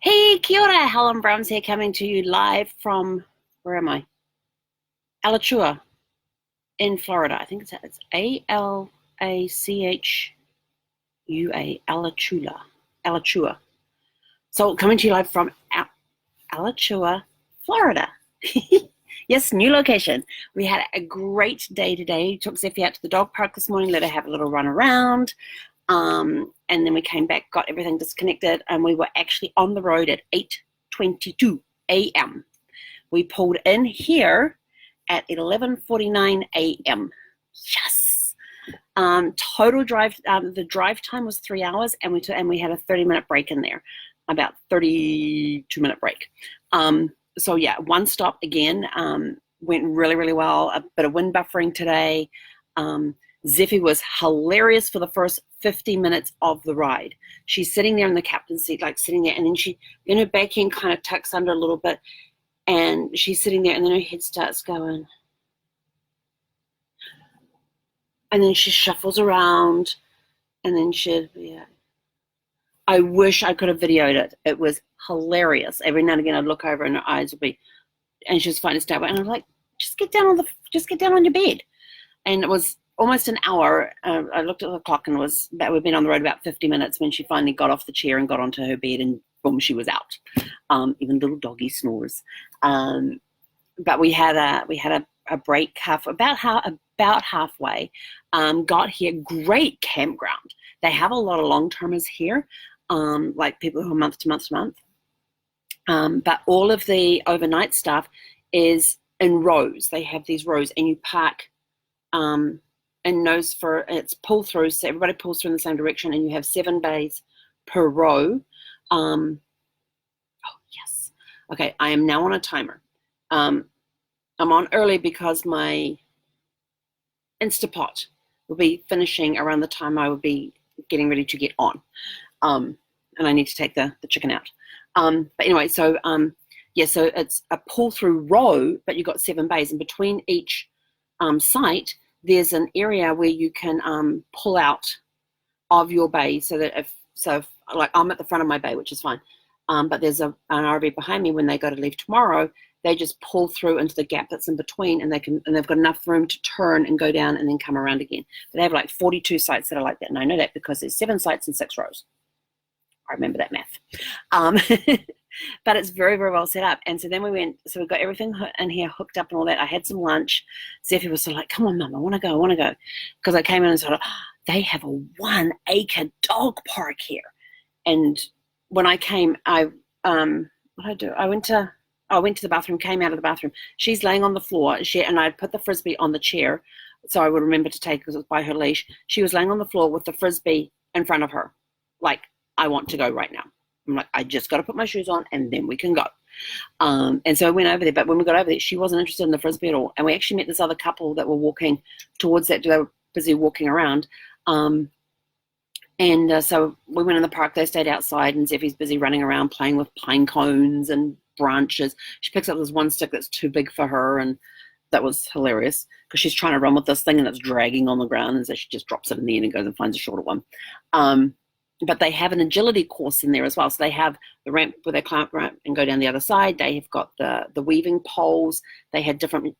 Hey, kia ora, Helen Brahms here, coming to you live from, where am I? Alachua in Florida. I think it's Alachua, Alachua. So coming to you live from Alachua, Florida. Yes, new location. We had a great day today. Took Zeffie out to the dog park this morning, let her have a little run around. And then we came back, got everything disconnected, and we were actually on the road at 8:22 a.m. We pulled in here at 11:49 a.m. Yes. Total drive. The drive time was 3 hours, and we had a 30-minute break in there, about 32-minute break. So yeah, one stop again. Went really, really well. A bit of wind buffering today. Zeffie was hilarious for the first 50 minutes of the ride. She's sitting there in the captain's seat, like sitting there, and then her back end kind of tucks under a little bit, and she's sitting there, and then her head starts going. And then she shuffles around, and then I wish I could have videoed it. It was hilarious. Every now and again I'd look over and her eyes would be, and she was fighting to stay away, and I was like, just get down on your bed. And it was almost an hour. I looked at the clock and we'd been on the road about 50 minutes when she finally got off the chair and got onto her bed, and boom, she was out. Even little doggy snores. But we had a break about halfway. Got here, great campground. They have a lot of long-termers here, like people who are month to month to month. But all of the overnight stuff is in rows. They have these rows, and you park and it's pull through, so everybody pulls through in the same direction, and you have 7 bays per row. Oh yes. Okay, I am now on a timer. I'm on early because my Instapot will be finishing around the time I will be getting ready to get on. And I need to take the chicken out. But anyway, so so it's a pull through row, but you've got 7 bays, and between each site there's an area where you can pull out of your bay, so that if like I'm at the front of my bay, which is fine, but there's an RV behind me. When they go to leave tomorrow, they just pull through into the gap that's in between, and they've got enough room to turn and go down and then come around again. But they have like 42 sites that are like that, and I know that because there's 7 sites and 6 rows. I remember that math. But it's very, very well set up. And so then we got everything in here hooked up and all that. I had some lunch. Zeffie was sort of like, come on, Mum, I want to go. Because I came in and sort of, they have a 1-acre dog park here. And when I came, what did I do? I went to the bathroom, came out of the bathroom. She's laying on the floor, and I put the Frisbee on the chair so I would remember to take it because it was by her leash. She was laying on the floor with the Frisbee in front of her. Like, I want to go right now. I'm like, I just got to put my shoes on and then we can go. And so I went over there, but when we got over there, she wasn't interested in the Frisbee at all. And we actually met this other couple that were walking towards that. They were busy walking around. So we went in the park. They stayed outside, and Zeffie's busy running around playing with pine cones and branches. She picks up this one stick that's too big for her, and that was hilarious because she's trying to run with this thing and it's dragging on the ground, and so she just drops it in the end and goes and finds a shorter one. But they have an agility course in there as well. So they have the ramp where they climb up the ramp and go down the other side. They have got the weaving poles. They had different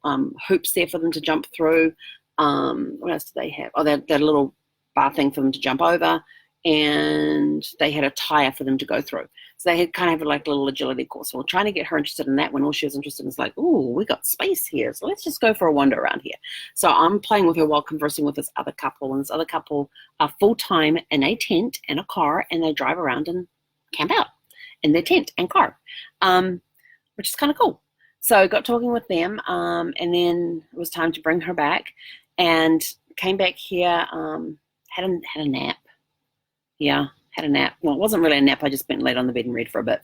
hoops there for them to jump through. What else do they have? Oh, they had a little bar thing for them to jump over. And they had a tire for them to go through. So they had kind of like a little agility course. So we're trying to get her interested in that when all she was interested in was like, oh, we got space here. So let's just go for a wander around here. So I'm playing with her while conversing with this other couple. And this other couple are full-time in a tent and a car, and they drive around and camp out in their tent and car, which is kind of cool. So I got talking with them, and then it was time to bring her back, and came back here, had a nap. Yeah, had a nap. Well, it wasn't really a nap. I just went and laid on the bed and read for a bit.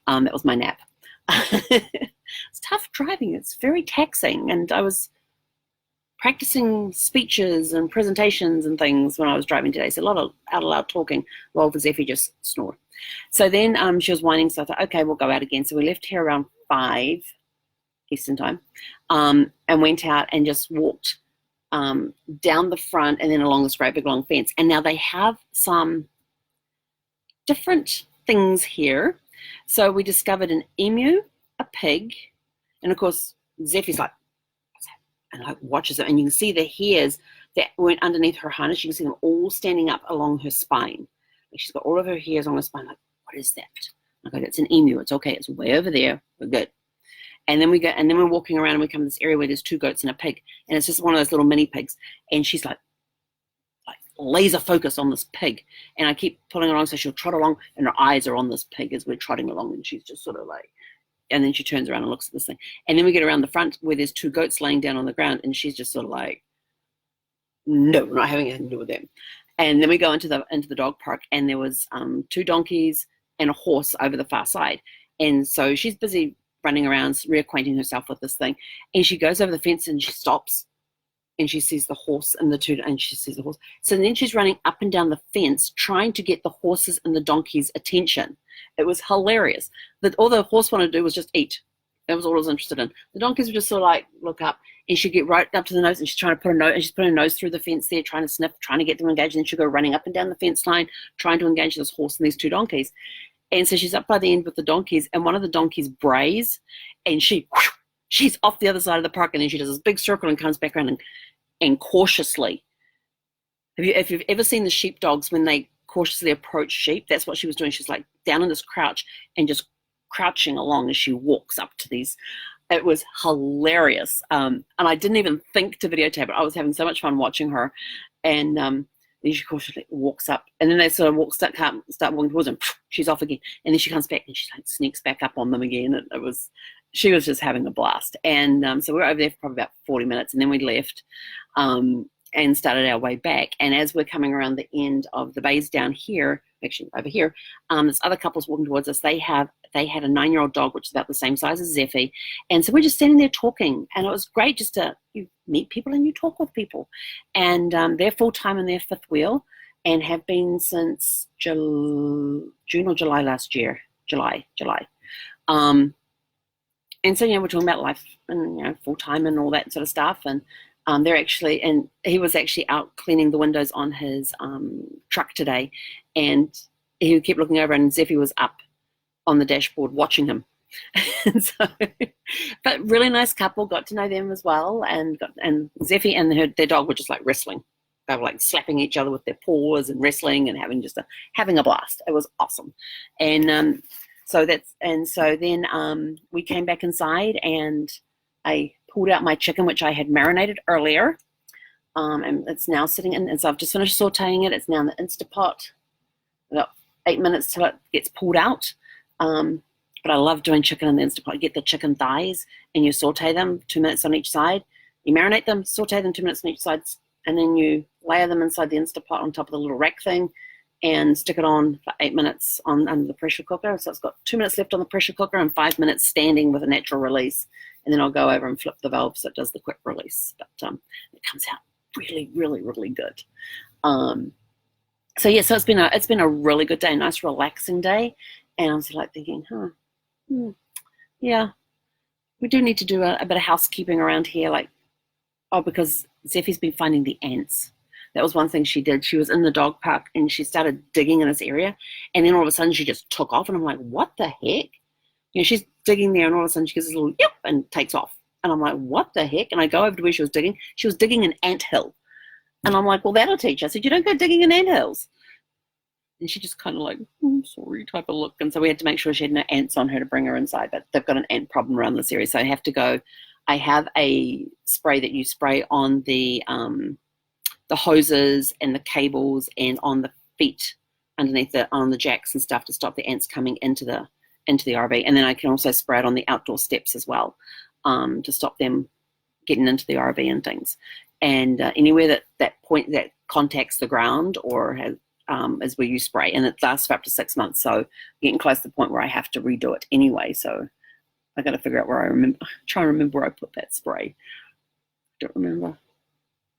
That was my nap. It's tough driving. It's very taxing. And I was practicing speeches and presentations and things when I was driving today. So a lot of out loud talking while Zeffie just snored. So then she was whining. So I thought, okay, we'll go out again. So we left here around 5 Eastern time, and went out and just walked down the front and then along this great big long fence. And now they have some different things here. So we discovered an emu, a pig, and of course, Zeffy's like, what's that? And like watches it, and you can see the hairs that went underneath her harness. You can see them all standing up along her spine. Like she's got all of her hairs on her spine. Like, what is that? Okay, that's an emu. It's okay. It's way over there. We're good. And then we're walking around and we come to this area where there's 2 goats and a pig. And it's just one of those little mini pigs. And she's like laser focused on this pig. And I keep pulling her along so she'll trot along and her eyes are on this pig as we're trotting along. And she's just sort of like, and then she turns around and looks at this thing. And then we get around the front where there's 2 goats laying down on the ground. And she's just sort of like, no, we're not having anything to do with them. And then we go into the dog park and there was 2 donkeys and a horse over the far side. And so she's busy running around, reacquainting herself with this thing. And she goes over the fence and she stops and she sees the horse and she sees the horse. So then she's running up and down the fence trying to get the horses and the donkeys' attention. It was hilarious. All the horse wanted to do was just eat. That was all I was interested in. The donkeys would just sort of like look up and she'd get right up to the nose and she's trying to put her nose through the fence there, trying to sniff, trying to get them engaged. And then she'd go running up and down the fence line, trying to engage this horse and these 2 donkeys. And so she's up by the end with the donkeys, and one of the donkeys brays, and she's off the other side of the park, and then she does this big circle and comes back around and cautiously. If you've ever seen the sheepdogs when they cautiously approach sheep, that's what she was doing. She's like down in this crouch and just crouching along as she walks up to these. It was hilarious. And I didn't even think to videotape it. I was having so much fun watching her. And then she cautiously walks up, and then they sort of start walking towards them. She's off again, and then she comes back and she like sneaks back up on them again. She was just having a blast. And so we were over there for probably about 40 minutes, and then we left and started our way back. And as we're coming around the end of the bays down here, actually over here, this other couple's walking towards us. They had a 9-year-old dog, which is about the same size as Zeffy. And so we're just standing there talking, and it was great just to you meet people and you talk with people. And they're full-time in their 5th wheel and have been since June or July last year. July. And so, we're talking about life and, full-time and all that sort of stuff. And he was actually out cleaning the windows on his truck today, and he kept looking over, and Zeffy was up on the dashboard watching him. And so, but really nice couple, got to know them as well, and Zeffy and their dog were just like wrestling. They were like slapping each other with their paws and wrestling and having a blast. It was awesome. And so then we came back inside, and I pulled out my chicken, which I had marinated earlier, and it's now sitting in. And so I've just finished sauteing it. It's now in the Instapot. About 8 minutes till it gets pulled out. But I love doing chicken in the Instapot. You get the chicken thighs and you saute them 2 minutes on each side. You marinate them, saute them 2 minutes on each side, and then you layer them inside the Instapot on top of the little rack thing and stick it on for 8 minutes under the pressure cooker. So it's got 2 minutes left on the pressure cooker and 5 minutes standing with a natural release. And then I'll go over and flip the valve so it does the quick release. But it comes out really, really, really good. So it's been a really good day, a nice relaxing day. And I was like thinking, yeah, we do need to do a bit of housekeeping around here. Because Zeffy's been finding the ants. That was one thing she did. She was in the dog park and she started digging in this area. And then all of a sudden she just took off. And I'm like, what the heck? She's digging there and all of a sudden she gives this little yip and takes off. And I'm like, what the heck? And I go over to where she was digging. She was digging an anthill. And I'm like, well, that'll teach. I said, you don't go digging in anthills. And she just kind of like, sorry, type of look. And so we had to make sure she had no ants on her to bring her inside. But they've got an ant problem around this area. So I have a spray that you spray on the hoses and the cables and on the feet underneath on the jacks and stuff to stop the ants coming into the RV. And then I can also spray it on the outdoor steps as well to stop them getting into the RV and things. And anywhere that contacts the ground or has is where you spray, and it lasts for up to 6 months. So getting close to the point where I have to redo it anyway. So I got to figure out try and remember where I put that spray. Don't remember.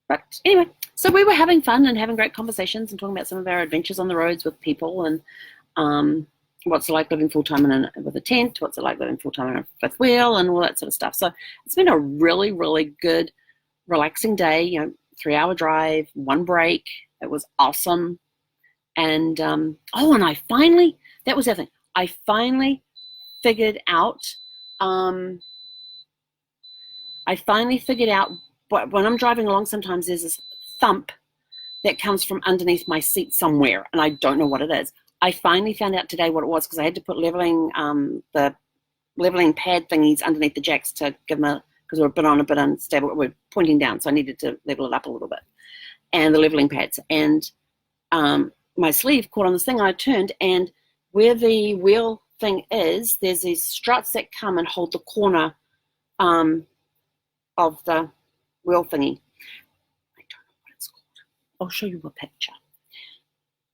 But anyway, so we were having fun and having great conversations and talking about some of our adventures on the roads with people and what's it like living full-time with a tent, what's it like living full-time on a fifth wheel and all that sort of stuff. So it's been a really, really good, relaxing day, 3-hour drive, 1 break. It was awesome. And, and that was the thing. I finally figured out, but when I'm driving along, sometimes there's this thump that comes from underneath my seat somewhere, and I don't know what it is. I finally found out today what it was, because I had to put the leveling pad thingies underneath the jacks to give them because we're a bit unstable. We're pointing down, so I needed to level it up a little bit. And the leveling pads. And my sleeve caught on this thing, and I turned, and where the wheel thing is, there's these struts that come and hold the corner of the wheel thingy. I don't know what it's called. I'll show you a picture.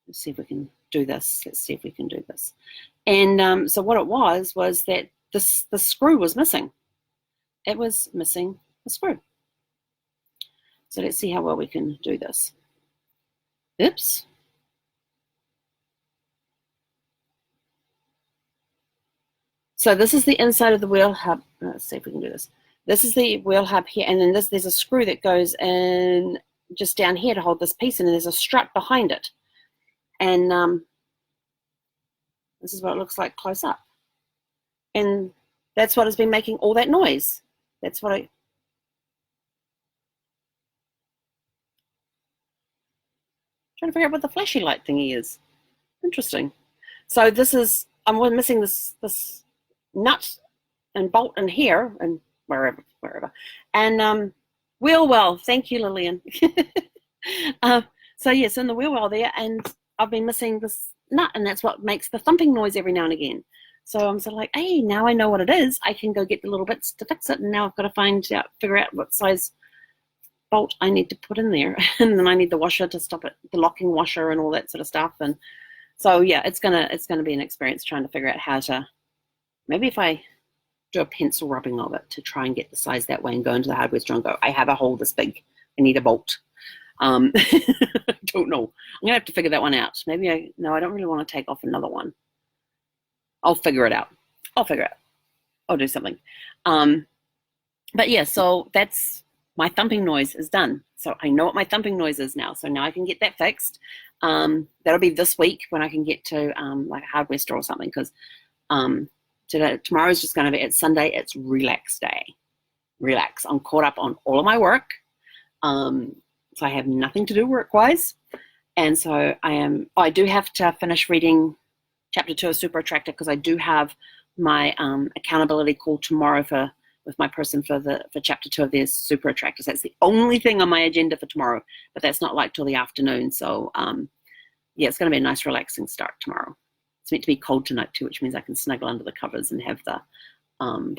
Let's see if we can do this. And so what it was that the screw was missing. It was missing a screw. So let's see how well we can do this. Oops. So this is the inside of the wheel hub. Let's see if we can do this. This is the wheel hub here, and then there's a screw that goes in just down here to hold this piece, and there's a strut behind it. And this is what it looks like close up. And that's what has been making all that noise. That's what trying to figure out what the flashy light thingy is. Interesting. So this is, I'm missing this nut and bolt in here and wherever. And wheel well, thank you, Lillian. So yes, in the wheel well there, and I've been missing this nut, and that's what makes the thumping noise every now and again. So I'm sort of like, hey, now I know what it is. I can go get the little bits to fix it, and now I've got to figure out what size bolt I need to put in there, and then I need the washer to stop it, the locking washer and all that sort of stuff. And so yeah, it's gonna be an experience trying to figure out how to, maybe if I do a pencil rubbing of it to try and get the size that way and go into the hardware store and go, I have a hole this big, I need a bolt. I don't know. I'm gonna have to figure that one out. Maybe I don't really want to take off another one. I'll figure it out. I'll do something. But yeah, so that's, my thumping noise is done. So I know what my thumping noise is now. So now I can get that fixed. That'll be this week when I can get to like a hardware store or something, because tomorrow's just going to be, it's Sunday, it's relax day. Relax. I'm caught up on all of my work. So I have nothing to do work-wise. And so I do have to finish reading Chapter 2 of Super Attractor, because I do have my accountability call tomorrow with my person for Chapter 2 of their Super Attractors. That's the only thing on my agenda for tomorrow, but that's not like till the afternoon. So yeah, it's going to be a nice relaxing start tomorrow. It's meant to be cold tonight too, which means I can snuggle under the covers and have the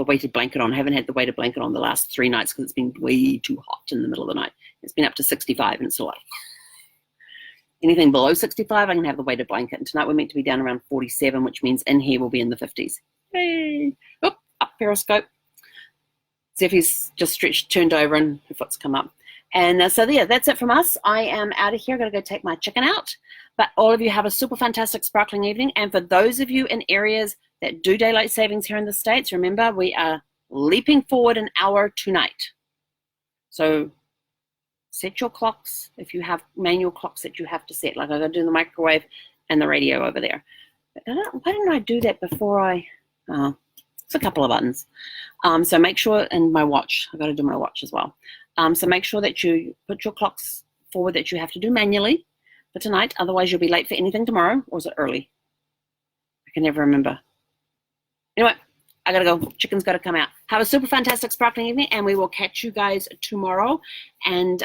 weighted blanket on. I haven't had the weighted blanket on the last 3 nights because it's been way too hot in the middle of the night. It's been up to 65, and it's still like anything below 65, I can have the weighted blanket. And tonight we're meant to be down around 47, which means in here we'll be in the 50s. Yay! Oh, up periscope. Zeffie's just turned over and her foot's come up. And so yeah, that's it from us. I am out of here. I've got to go take my chicken out. But all of you have a super fantastic sparkling evening. And for those of you in areas that do daylight savings here in the States, remember we are leaping forward an hour tonight. So set your clocks if you have manual clocks that you have to set. Like I got to do the microwave and the radio over there. But why didn't I do that before it's a couple of buttons. So make sure, and my watch, I got to do my watch as well. So make sure that you put your clocks forward that you have to do manually for tonight. Otherwise you'll be late for anything tomorrow. Or is it early? I can never remember. Anyway, I gotta go. Chicken's got to come out. Have a super fantastic sparkling evening, and we will catch you guys tomorrow. And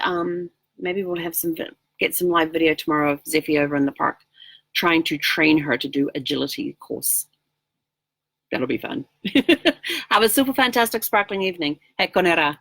maybe we'll have get some live video tomorrow of Zeffie over in the park trying to train her to do agility course. That'll be fun. Have a super fantastic sparkling evening. He konera.